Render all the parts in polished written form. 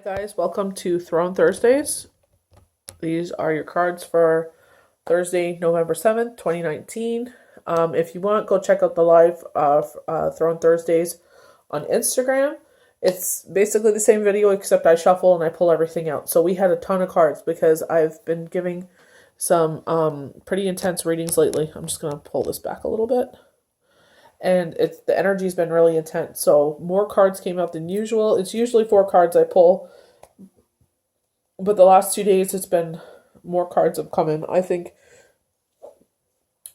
Guys, welcome to Throne Thursdays. These are your cards for Thursday, November 7th, 2019. If you want, go check out the live Throne Thursdays on Instagram. It's basically the same video except I shuffle and I pull everything out. So we had a ton of cards because I've been giving some pretty intense readings lately. I'm just going to pull this back a little bit. And the energy's been really intense. So more cards came out than usual. It's usually 4 cards I pull, but the last 2 days it's been more cards have come in. I think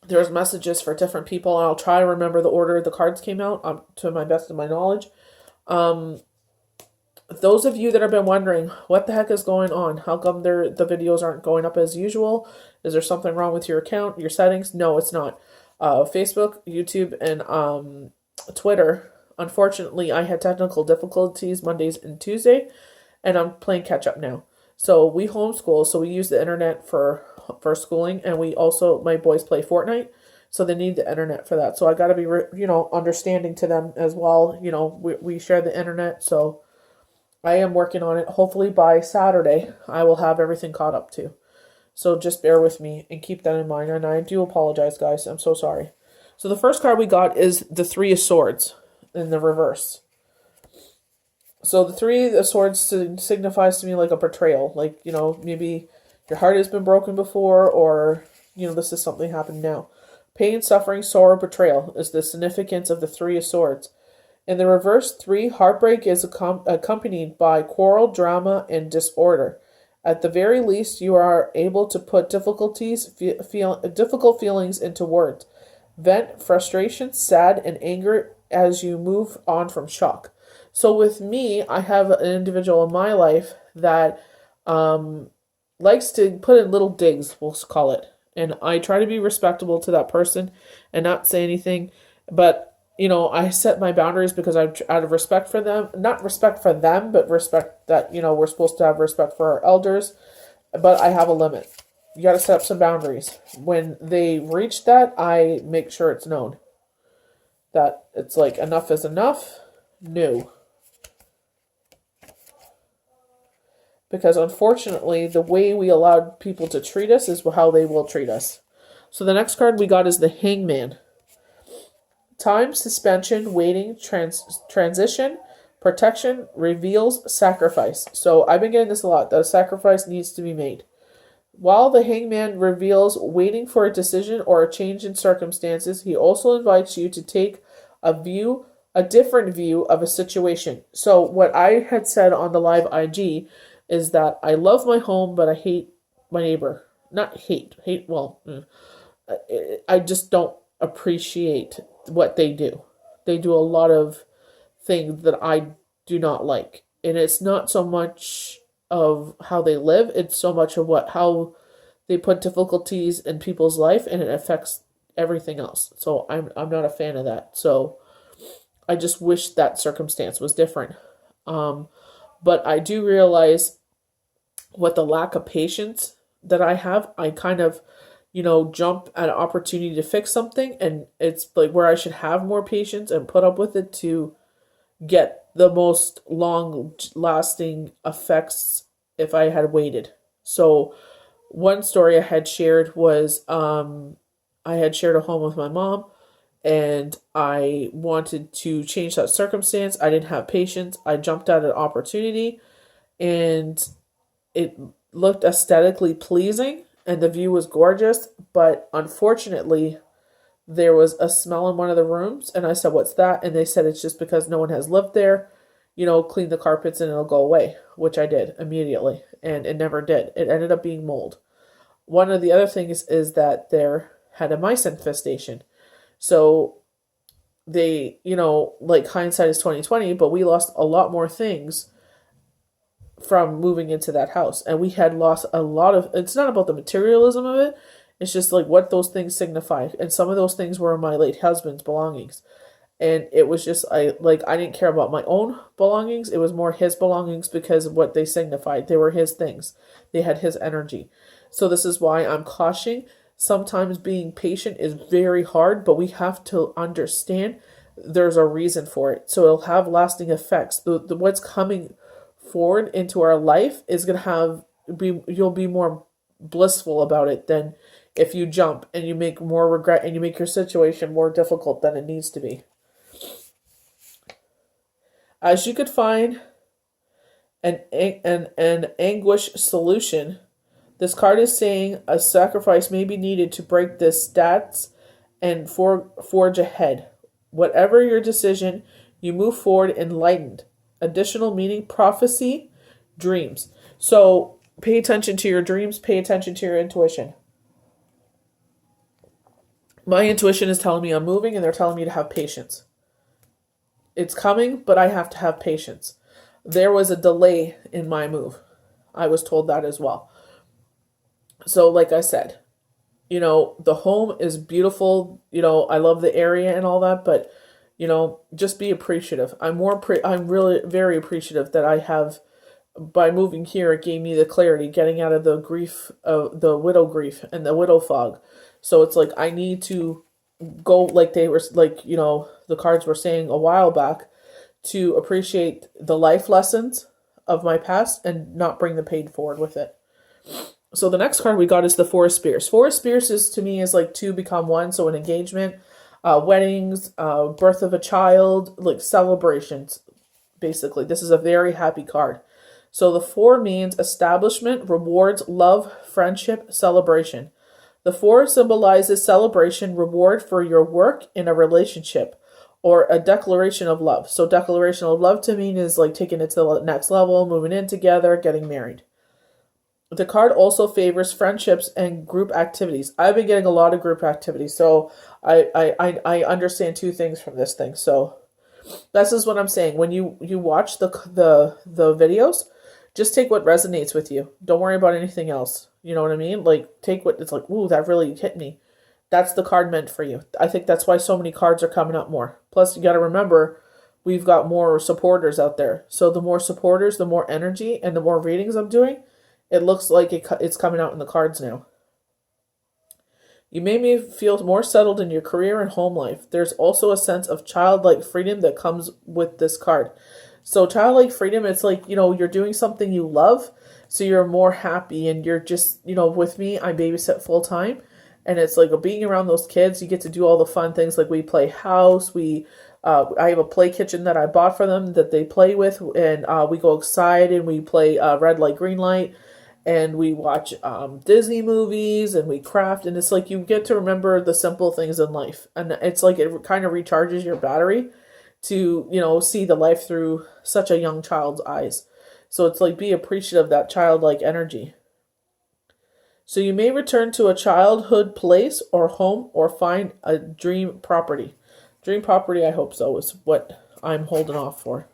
there's messages for different people, and I'll try to remember the order the cards came out to my best of my knowledge. Those of you that have been wondering what the heck is going on, how come the videos aren't going up as usual? Is there something wrong with your account, your settings? No, it's not. Facebook, YouTube, and Twitter. Unfortunately, I had technical difficulties Mondays and Tuesday, and I'm playing catch up now. So we homeschool, so we use the internet for schooling, and we also, my boys play Fortnite, so they need the internet for that. So I got to be, understanding to them as well. We share the internet, so I am working on it. Hopefully by Saturday, I will have everything caught up too. So just bear with me and keep that in mind. And I do apologize, guys. I'm so sorry. So the first card we got is the Three of Swords in the reverse. So the Three of Swords signifies to me like a betrayal. Like, maybe your heart has been broken before, or, this is something happened now. Pain, suffering, sorrow, betrayal is the significance of the Three of Swords. In the reverse 3, heartbreak is accompanied by quarrel, drama, and disorder. At the very least, you are able to put difficult feelings into words. Vent frustration, sad, and anger as you move on from shock. So with me, I have an individual in my life that likes to put in little digs, we'll call it. And I try to be respectable to that person and not say anything. But I set my boundaries because I'm out of respect for them. Not respect for them, but respect that, we're supposed to have respect for our elders. But I have a limit. You got to set up some boundaries. When they reach that, I make sure it's known. That it's like enough is enough. No. Because unfortunately, the way we allowed people to treat us is how they will treat us. So the next card we got is the Hangman. Time, suspension, waiting, transition, protection, reveals, sacrifice. So I've been getting this a lot. The sacrifice needs to be made. While the Hangman reveals waiting for a decision or a change in circumstances, he also invites you to take a different view of a situation. So what I had said on the live IG is that I love my home, but I hate my neighbor. Not hate, well, I just don't appreciate what they do. They do a lot of things that I do not like. And it's not so much of how they live, it's so much of how they put difficulties in people's life, and it affects everything else. So I'm not a fan of that. So I just wish that circumstance was different. But I do realize what the lack of patience that I have. I kind of jump at an opportunity to fix something, and it's like where I should have more patience and put up with it to get the most long-lasting effects if I had waited. So one story I had shared was I had shared a home with my mom, and I wanted to change that circumstance. I didn't have patience. I jumped at an opportunity, and it looked aesthetically pleasing, and the view was gorgeous, but unfortunately, there was a smell in one of the rooms, and I said, "What's that?" And they said, "It's just because no one has lived there. Clean the carpets and it'll go away," which I did immediately, and it never did. It ended up being mold. One of the other things is that there had a mice infestation. So they, like hindsight is 2020, but we lost a lot more things from moving into that house, and we had lost a lot of. It's not about the materialism of it, it's just like what those things signify, and some of those things were my late husband's belongings, and it was just I didn't care about my own belongings. It was more his belongings because of what they signified. They were his things. They had his energy. So this is why I'm cautioning. Sometimes being patient is very hard, but we have to understand there's a reason for it. So it'll have lasting effects. The what's coming forward into our life is going to you'll be more blissful about it than if you jump and you make more regret and you make your situation more difficult than it needs to be. As you could find an anguish solution, this card is saying a sacrifice may be needed to break the stats and forge ahead. Whatever your decision, you move forward enlightened. Additional meaning, prophecy, dreams. So pay attention to your dreams, pay attention to your intuition. My intuition is telling me I'm moving, and they're telling me to have patience. It's coming, but I have to have patience. There was a delay in my move. I was told that as well. So like I said, the home is beautiful. I love the area and all that, but just be appreciative. I'm really very appreciative that I have, by moving here, it gave me the clarity, getting out of the grief, the widow grief and the widow fog. So it's like I need to go, like they were, like, the cards were saying a while back, to appreciate the life lessons of my past and not bring the pain forward with it. So the next card we got is the Four of Spears. Four of Spears to me is like two become one. So an engagement, weddings, birth of a child, like celebrations, basically. This is a very happy card. So the four means establishment, rewards, love, friendship, celebration. The four symbolizes celebration, reward for your work in a relationship, or a declaration of love. So declaration of love to me is like taking it to the next level, moving in together, getting married. The card also favors friendships and group activities. I've been getting a lot of group activities, so I understand two things from this thing. So this is what I'm saying. When you watch the videos, just take what resonates with you. Don't worry about anything else. You know what I mean? Like, take what it's like, ooh, that really hit me. That's the card meant for you. I think that's why so many cards are coming up more. Plus, you got to remember, we've got more supporters out there. So the more supporters, the more energy, and the more readings I'm doing, it looks like it's coming out in the cards now. You may feel more settled in your career and home life. There's also a sense of childlike freedom that comes with this card. So childlike freedom, it's like, you're doing something you love, so you're more happy, and you're just, with me, I babysit full time, and it's like being around those kids, you get to do all the fun things, like we play house, I have a play kitchen that I bought for them that they play with, and we go outside and we play red light, green light, and we watch Disney movies, and we craft, and it's like you get to remember the simple things in life, and it's like it kind of recharges your battery to, see the life through such a young child's eyes. So it's like, be appreciative of that childlike energy. So you may return to a childhood place or home, or find a dream property. Dream property, I hope so, is what I'm holding off for.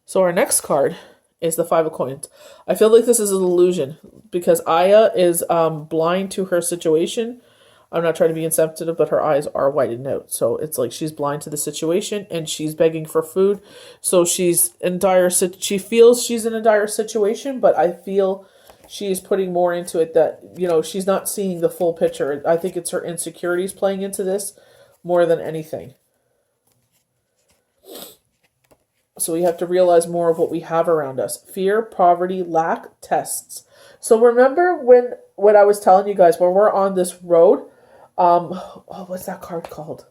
So our next card is the Five of Coins. I feel like this is an illusion because Aya is blind to her situation. I'm not trying to be insensitive, but her eyes are widened out. So it's like she's blind to the situation and she's begging for food. So she feels she's in a dire situation, but I feel she's putting more into it that, she's not seeing the full picture. I think it's her insecurities playing into this more than anything. So we have to realize more of what we have around us. Fear, poverty, lack, tests. So remember when I was telling you guys, when we're on this road, what's that card called?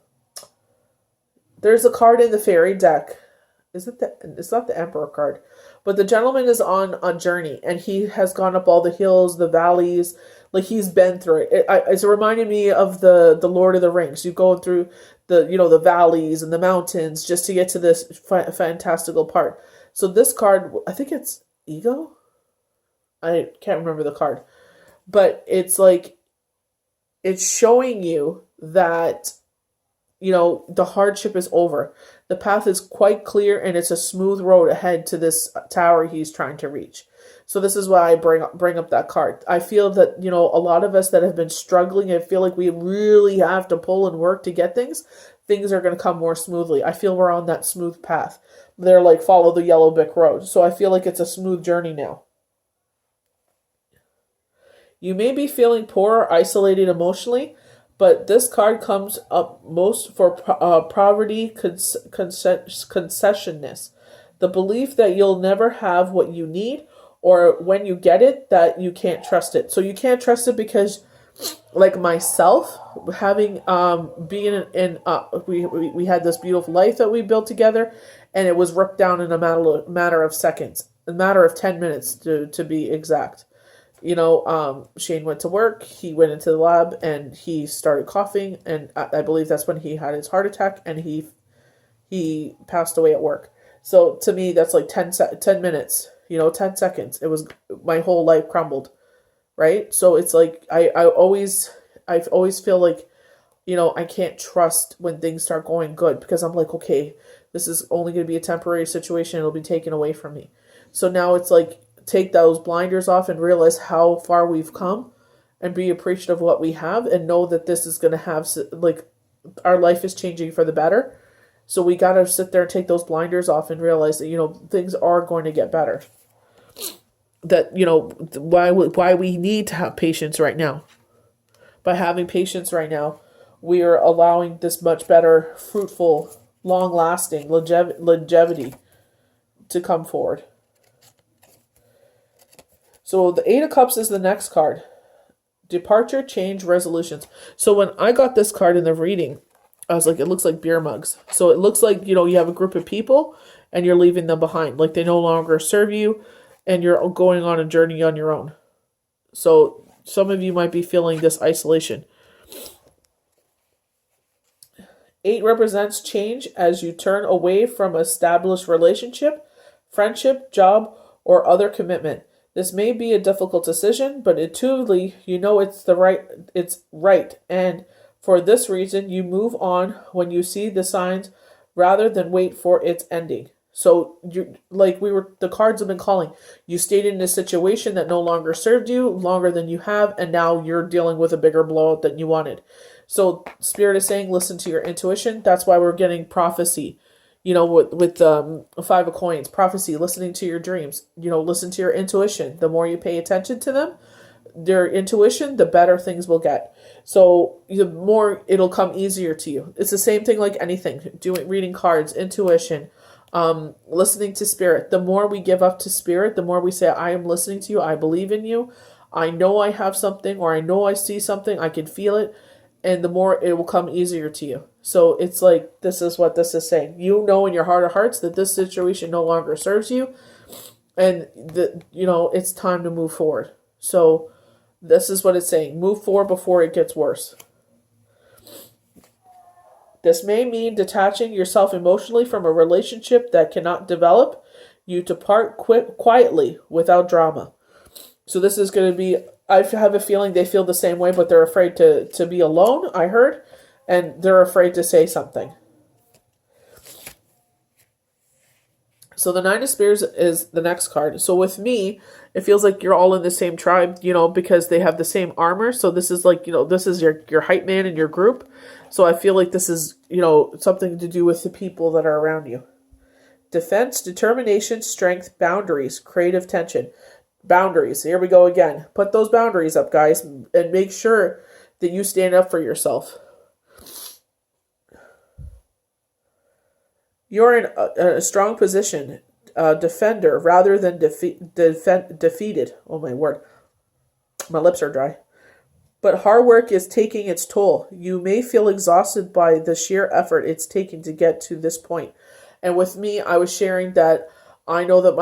There's a card in the fairy deck. It's not the Emperor card, but the gentleman is on a journey, and he has gone up all the hills, the valleys, like he's been through it. It's reminding me of the Lord of the Rings. You go through the valleys and the mountains just to get to this fantastical part. So this card, I think it's Ego. I can't remember the card, but it's like, it's showing you that, the hardship is over. The path is quite clear, and it's a smooth road ahead to this tower he's trying to reach. So this is why I bring up that card. I feel that, a lot of us that have been struggling, I feel like we really have to pull and work to get things are going to come more smoothly. I feel we're on that smooth path. They're like, follow the yellow brick road. So I feel like it's a smooth journey now. You may be feeling poor or isolated emotionally, but this card comes up most for poverty concessionness. The belief that you'll never have what you need, or when you get it, that you can't trust it. So you can't trust it because, like myself, having being in we had this beautiful life that we built together, and it was ripped down in a matter of seconds, a matter of 10 minutes to be exact. Shane went to work, he went into the lab, and he started coughing, and I believe that's when he had his heart attack, and he passed away at work. So to me, that's like 10 minutes, 10 seconds. It was, my whole life crumbled, right? So it's like, I always feel like, I can't trust when things start going good, because I'm like, okay, this is only going to be a temporary situation. It'll be taken away from me. So now it's like, take those blinders off and realize how far we've come, and be appreciative of what we have, and know that this is going to have, like, our life is changing for the better. So we got to sit there and take those blinders off and realize that, things are going to get better. That, why we need to have patience right now. By having patience right now, we are allowing this much better, fruitful, long-lasting longevity to come forward. So the Eight of Cups is the next card. Departure, change, resolutions. So when I got this card in the reading, I was like, it looks like beer mugs. So it looks like, you have a group of people and you're leaving them behind. Like, they no longer serve you and you're going on a journey on your own. So some of you might be feeling this isolation. 8 represents change as you turn away from established relationship, friendship, job, or other commitment. This may be a difficult decision, but intuitively, it's right, and for this reason, you move on when you see the signs rather than wait for its ending. So the cards have been calling. You stayed in a situation that no longer served you longer than you have, and now you're dealing with a bigger blowout than you wanted. So Spirit is saying, listen to your intuition. That's why we're getting prophecy. With 5 of Coins, prophecy, listening to your dreams, listen to your intuition. The more you pay attention to them, their intuition, the better things will get. So the more it'll come easier to you. It's the same thing like anything, reading cards, intuition, listening to Spirit. The more we give up to Spirit, the more we say, I am listening to you. I believe in you. I know I have something, or I know I see something. I can feel it. And the more it will come easier to you. So it's like, this is what this is saying. You know in your heart of hearts that this situation no longer serves you. And it's time to move forward. So this is what it's saying. Move forward before it gets worse. This may mean detaching yourself emotionally from a relationship that cannot develop you to part quietly without drama. So this is going to be, I have a feeling they feel the same way, but they're afraid to be alone, I heard, and they're afraid to say something. So the Nine of Spears is the next card. So with me, it feels like you're all in the same tribe, because they have the same armor. So this is like, this is your hype man in your group. So I feel like this is, something to do with the people that are around you. Defense, determination, strength, boundaries, creative tension. Boundaries. Here we go again. Put those boundaries up, guys, and make sure that you stand up for yourself. You're in a strong position, defender rather than defeated. Oh my word. My lips are dry. But hard work is taking its toll. You may feel exhausted by the sheer effort it's taking to get to this point. And with me, I was sharing that I know that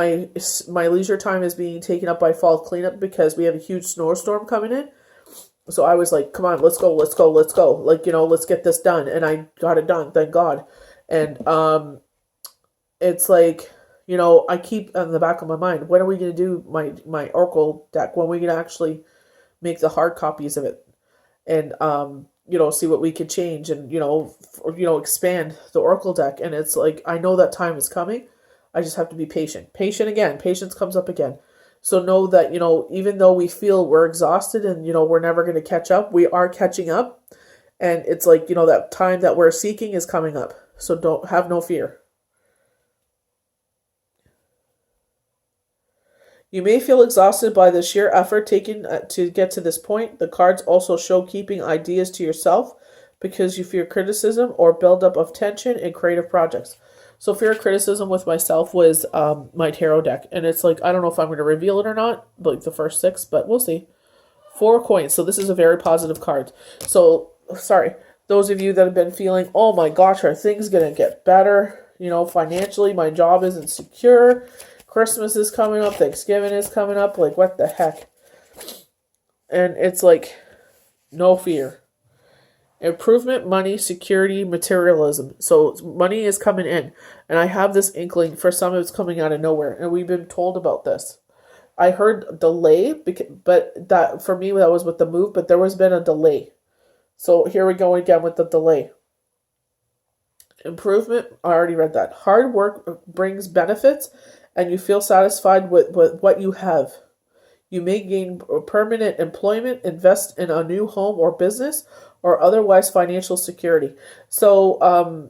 my leisure time is being taken up by fall cleanup because we have a huge snowstorm coming in. So I was like, come on, let's go. Like, let's get this done. And I got it done, thank God. And it's like, I keep on the back of my mind, when are we going to do my Oracle deck? When are we going to actually make the hard copies of it? And, see what we could change and, expand the Oracle deck. And it's like, I know that time is coming. I just have to be patient. Patient again. Patience comes up again. So know that, even though we feel we're exhausted and, we're never going to catch up, we are catching up. And it's like, that time that we're seeking is coming up. So don't have no fear. You may feel exhausted by the sheer effort taken to get to this point. The cards also show keeping ideas to yourself because you fear criticism or buildup of tension in creative projects. So fear of criticism with myself was my tarot deck. And it's like, I don't know if I'm going to reveal it or not, like the first 6, but we'll see. 4 coins. So this is a very positive card. So, sorry, those of you that have been feeling, oh my gosh, are things going to get better? You know, financially, my job isn't secure. Christmas is coming up. Thanksgiving is coming up. Like, what the heck? And it's like, no fear. Improvement, money, security, materialism. So money is coming in. And I have this inkling for some of it's coming out of nowhere. And we've been told about this. I heard delay, but that for me, that was with the move, but there has been a delay. So here we go again with the delay. Improvement, I already read that. Hard work brings benefits, and you feel satisfied with what you have. You may gain permanent employment, invest in a new home or business, or otherwise financial security. So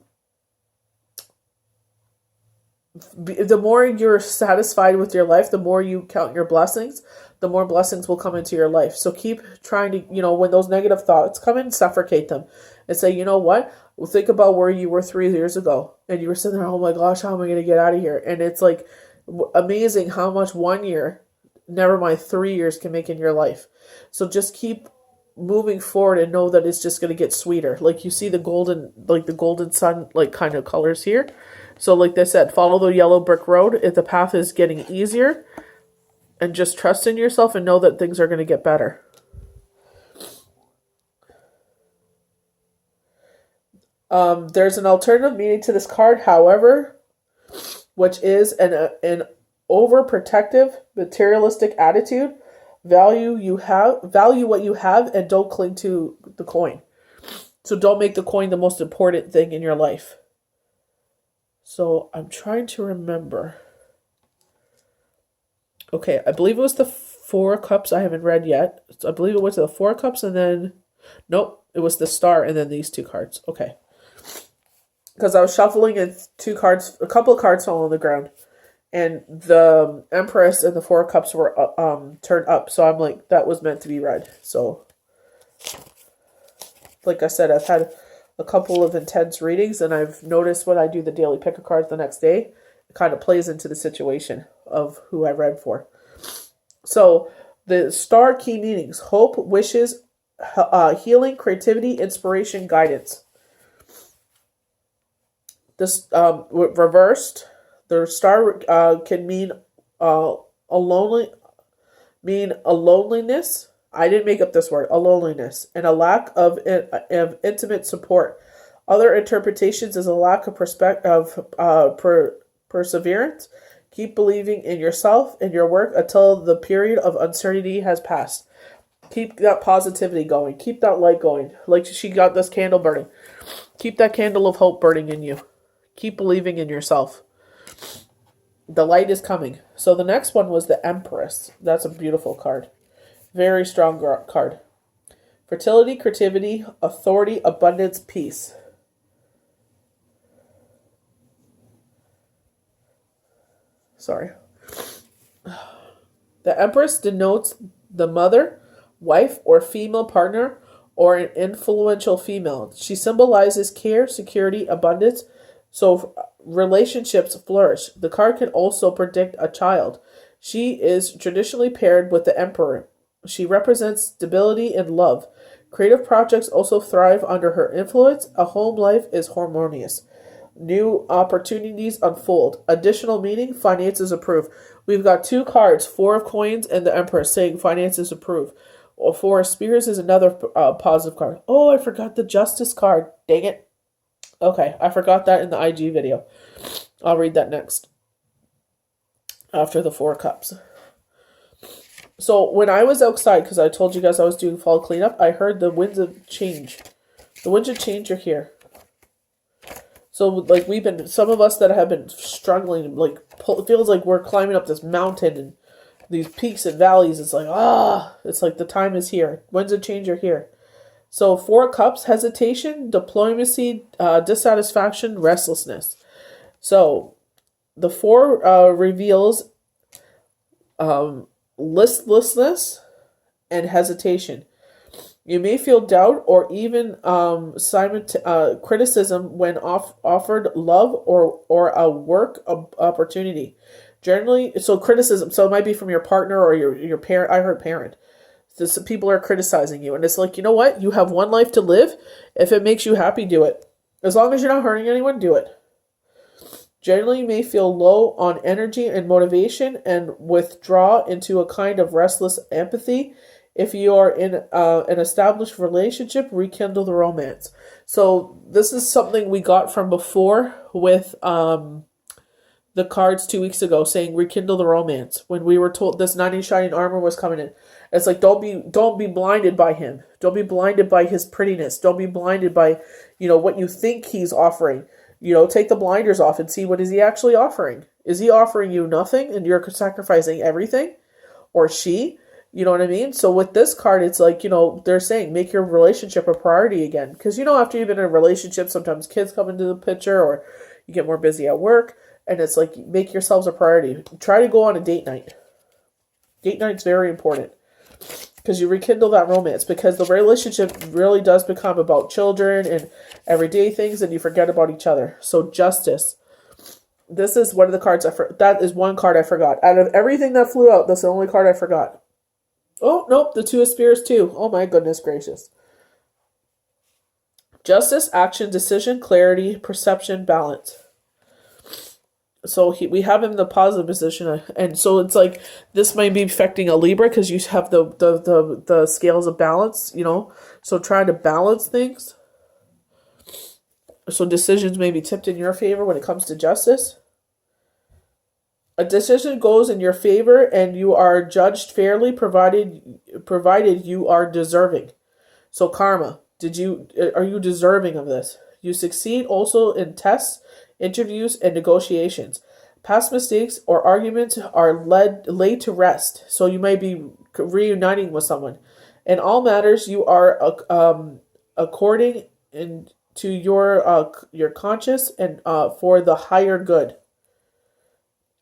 the more you're satisfied with your life, the more you count your blessings, the more blessings will come into your life. So keep trying to, when those negative thoughts come in, suffocate them and say, you know what? Well, think about where you were 3 years ago and you were sitting there, oh my gosh, how am I going to get out of here? And it's like amazing how much 1 year, never mind 3 years, can make in your life. So just keep moving forward and know that it's just going to get sweeter. Like you see the golden sun, like kind of colors here. So like they said, follow the yellow brick road. If the path is getting easier, and just trust in yourself and know that things are going to get better. There's an alternative meaning to this card, however, which is an overprotective, materialistic attitude. Value what you have, and don't cling to the coin. So don't make the coin the most important thing in your life. So I'm trying to remember. Okay, I believe it was the 4 cups I haven't read yet. So I believe it was the 4 cups and then, nope, it was the star and then these 2 cards. Okay. Because I was shuffling and 2 cards, a couple of cards fell on the ground. And the Empress and the 4 cups were turned up. So I'm like, that was meant to be read. So, like I said, I've had a couple of intense readings, and I've noticed when I do the daily pick a card the next day, it kind of plays into the situation of who I read for. So the star key meanings: hope, wishes, healing, creativity, inspiration, guidance. This reversed, the star can mean a loneliness. I didn't make up this word, a loneliness, and a lack of intimate support. Other interpretations is a lack of perseverance. Keep believing in yourself and your work until the period of uncertainty has passed. Keep that positivity going. Keep that light going. Like she got this candle burning. Keep that candle of hope burning in you. Keep believing in yourself. The light is coming. So the next one was the Empress. That's a beautiful card. Very strong card. Fertility, creativity, authority, abundance, peace. Sorry. The Empress denotes the mother, wife, or female partner, or an influential female. She symbolizes care, security, abundance, so relationships flourish. The card can also predict a child. She is traditionally paired with the Emperor. She represents stability and love. Creative projects also thrive under her influence. A home life is harmonious. New opportunities unfold. Additional meaning: finances improve. We've got 2 cards, 4 of coins and the Emperor, saying finances improve. 4 of spears is another positive card. Oh, I forgot the Justice card. Dang it. Okay, I forgot that in the IG video. I'll read that next. After the 4 cups. So when I was outside, because I told you guys I was doing fall cleanup, I heard the winds of change. The winds of change are here. So like some of us that have been struggling, like it feels like we're climbing up this mountain and these peaks and valleys. It's like, it's like the time is here. Winds of change are here. So 4 cups: hesitation, diplomacy, dissatisfaction, restlessness. So the 4 reveals listlessness and hesitation. You may feel doubt or even criticism when offered love or a work opportunity. Generally, so criticism. So it might be from your partner or your parent. I heard parent. This, people are criticizing you, and it's like, you know what? You have one life to live. If it makes you happy, do it. As long as you're not hurting anyone, do it. Generally, you may feel low on energy and motivation and withdraw into a kind of restless apathy. If you are in an established relationship, rekindle the romance. So this is something we got from before with the cards 2 weeks ago, saying rekindle the romance. When we were told this knight in shining armor was coming in, it's like, don't be blinded by him. Don't be blinded by his prettiness. Don't be blinded by what you think he's offering. Take the blinders off and see, what is he actually offering. Is he offering you nothing and you're sacrificing everything, or she? You know what I mean? So with this card, it's like, they're saying make your relationship a priority again. Because, after you've been in a relationship, sometimes kids come into the picture or you get more busy at work. And it's like, make yourselves a priority. Try to go on a date night. Date night's very important. Because you rekindle that romance. Because the relationship really does become about children and everyday things. And you forget about each other. So justice. This is one of the cards that is one card I forgot. Out of everything that flew out, that's the only card I forgot. Oh, nope, the Two of Spears too. Oh my goodness gracious. Justice, action, decision, clarity, perception, balance. So we have him in the positive position. And so it's like, this might be affecting a Libra because you have the scales of balance, So trying to balance things. So decisions may be tipped in your favor when it comes to justice. A decision goes in your favor and you are judged fairly provided you are deserving. So karma, are you deserving of this? You succeed also in tests, interviews, and negotiations. Past mistakes or arguments are laid to rest. So you may be reuniting with someone. In all matters, you are according to your conscience and for the higher good.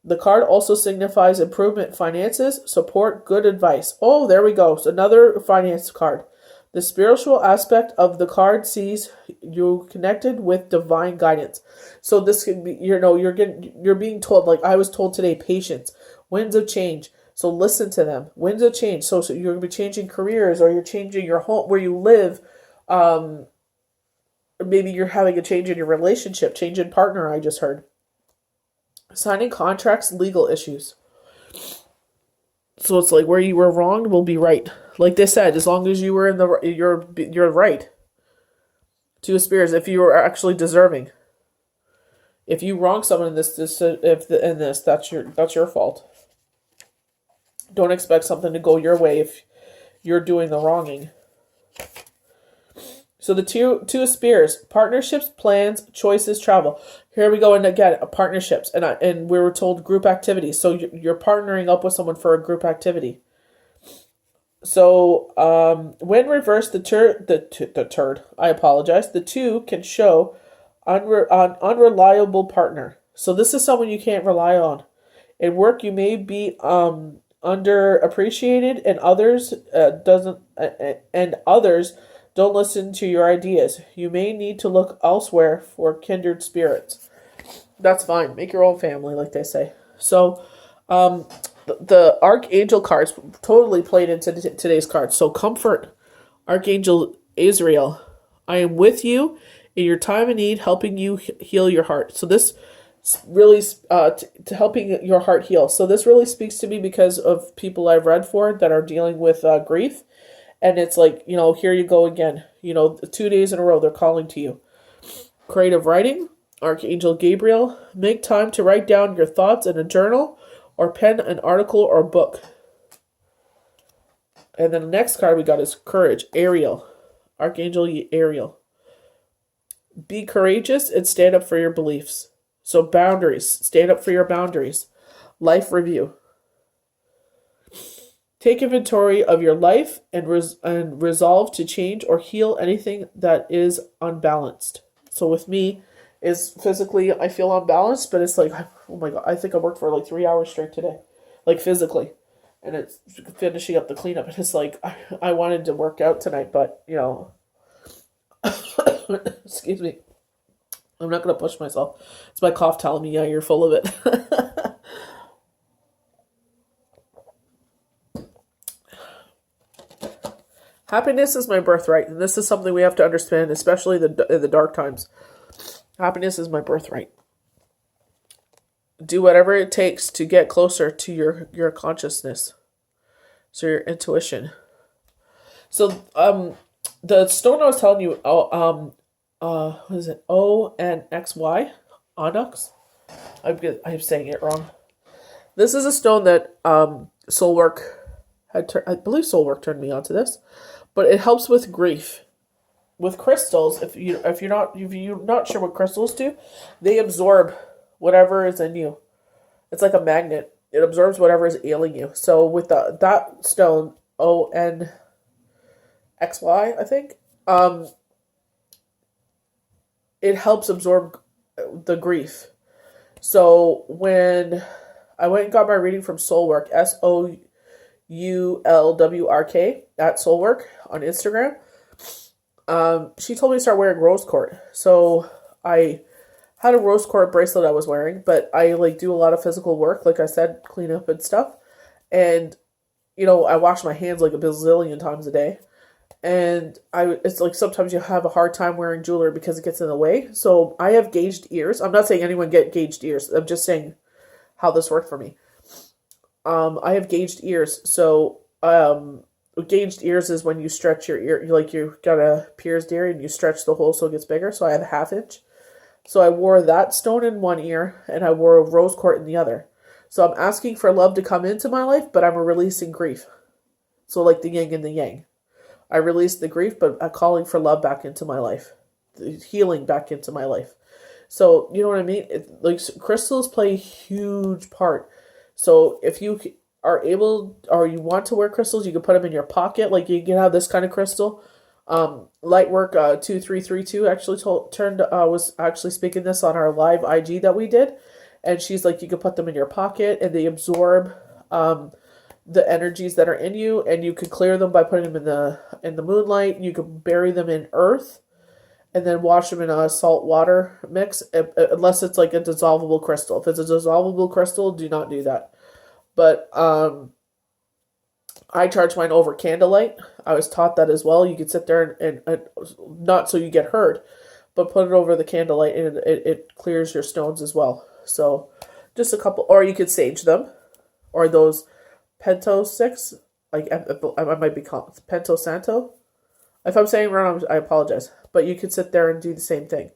The card also signifies improvement, finances, support, good advice. Oh, there we go. So another finance card. The spiritual aspect of the card sees you connected with divine guidance. So this could be, you're being told, like I was told today, patience, winds of change. So listen to them. Winds of change. So you're going to be changing careers, or you're changing your home where you live. Maybe you're having a change in your relationship, change in partner, I just heard. Signing contracts, legal issues. So it's like, where you were wrong will be right. Like they said, as long as you were you're right. Two of Spears, if you were actually deserving. If you wrong someone in this, that's your fault. Don't expect something to go your way if you're doing the wronging. So the two of Spears, partnerships, plans, choices, travel. Here we go, and again, partnerships, and we were told group activities. So you're partnering up with someone for a group activity. So when reversed, the two can show an unreliable partner. So this is someone you can't rely on. In work, you may be underappreciated, and others don't listen to your ideas. You may need to look elsewhere for kindred spirits. That's fine. Make your own family, like they say. So, the Archangel cards totally played into today's cards. So, comfort, Archangel Azrael. I am with you in your time of need, helping you heal your heart. So this really, to helping your heart heal. So this really speaks to me because of people I've read for that are dealing with grief. And it's like, here you go again. 2 days in a row, they're calling to you. Creative writing, Archangel Gabriel. Make time to write down your thoughts in a journal or pen an article or book. And then the next card we got is courage, Ariel. Archangel Ariel. Be courageous and stand up for your beliefs. So boundaries, stand up for your boundaries. Life review. Take inventory of your life and resolve to change or heal anything that is unbalanced. So with me, is physically I feel unbalanced, but it's like, oh my God, I think I worked for like 3 hours straight today. Like physically. and it's finishing up the cleanup. And it's like, I wanted to work out tonight, but, excuse me. I'm not going to push myself. It's my cough telling me, yeah, you're full of it. Happiness is my birthright, and this is something we have to understand, especially in the dark times. Happiness is my birthright. Do whatever it takes to get closer to your consciousness, so your intuition. So the stone I was telling you, what is it? ONXY, onyx. I'm saying it wrong. This is a stone that Soulwork I believe Soulwork turned me onto this, but it helps with grief. With crystals, if you're not sure what crystals do, they absorb whatever is in you. It's like a magnet. It absorbs whatever is ailing you. So with that stone, ONXY, I think, it helps absorb the grief. So when I went and got my reading from Soulwork, SOULWRK at Soulwork on Instagram, she told me to start wearing rose quartz. So I had a rose quartz bracelet I was wearing, but I do a lot of physical work, like I said, clean up and stuff. And, I wash my hands like a bazillion times a day. And it's like sometimes you have a hard time wearing jewelry because it gets in the way. So I have gauged ears. I'm not saying anyone get gauged ears. I'm just saying how this worked for me. I have gauged ears. So gauged ears is when you stretch your ear, you've got a pierced ear and you stretch the hole so it gets bigger. So I have a 1/2 inch. So I wore that stone in one ear and I wore a rose quartz in the other. So I'm asking for love to come into my life, but I'm releasing grief. So like the yin and the yang. I released the grief, but I'm calling for love back into my life. The healing back into my life. So, you know what I mean? Crystals play a huge part. So if you are able, or you want to wear crystals, you can put them in your pocket. Like you can have this kind of crystal. Lightwork 2332 actually was actually speaking this on our live IG that we did. And she's like, you can put them in your pocket and they absorb the energies that are in you, and you could clear them by putting them in the moonlight. You could bury them in earth and then wash them in a salt water mix, unless it's like a dissolvable crystal. If it's a dissolvable crystal, do not do that. But I charge mine over candlelight. I was taught that as well. You could sit there and not so you get hurt, but put it over the candlelight and it clears your stones as well. So just a couple, or you could sage them, or those Pento 6, I might be called Pento Santo. If I'm saying wrong, I apologize. But you could sit there and do the same thing.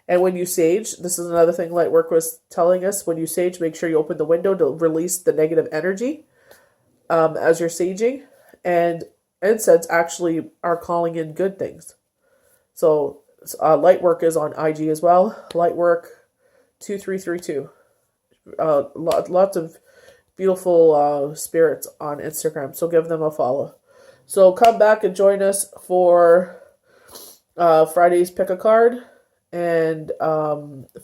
And when you sage, this is another thing Lightwork was telling us. When you sage, make sure you open the window to release the negative energy as you're saging. And incense actually are calling in good things. So Lightwork is on IG as well. Lightwork 2332. Lots of beautiful spirits on Instagram, so give them a follow. So come back and join us for Friday's pick a card and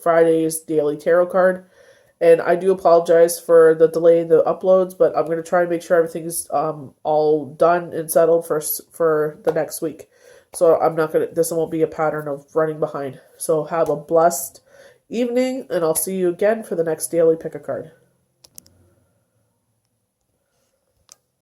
Friday's daily tarot card. And I do apologize for the delay in the uploads, but I'm going to try and make sure everything's all done and settled for the next week. So this won't be a pattern of running behind. So have a blessed evening, and I'll see you again for the next daily pick a card.